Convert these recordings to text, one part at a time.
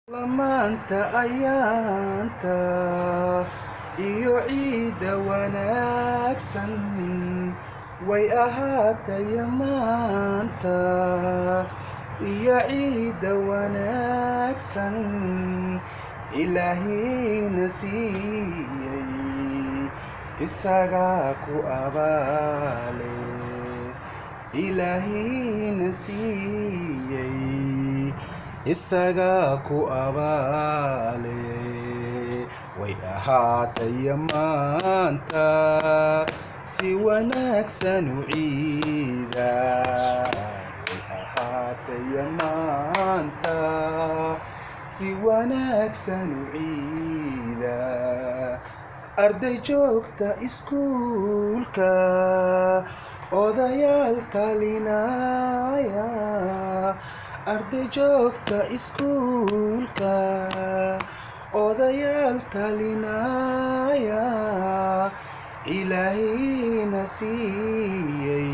Lamaanta ayaanta iyo ciidda wanaagsan way ahaatay maanta iyo ciidda wanaagsan Ilaahina siiyay isaga ku abaale Ilaahina siiyay isaga ku abaale way ahaatay maanta si wanaagsan u ciida way ahaatay maanta si wanaagsan u ciida arday joogta iskuulka odayaal talinaya arday joogta iskuulka odayaal talinaya Ilaahina siiyay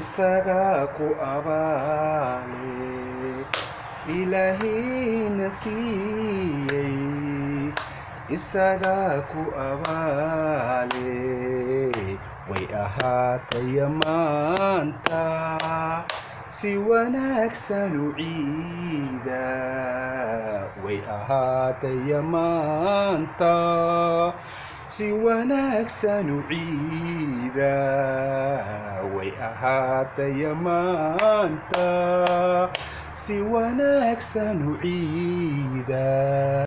isaga ku abaale Ilaahina siiyay isaga ku abaale way ahaatay maanta si wanaagsan u ciida way ahaatay maanta si wanaagsan u ciida way ahaatay maanta si wanaagsan u ciida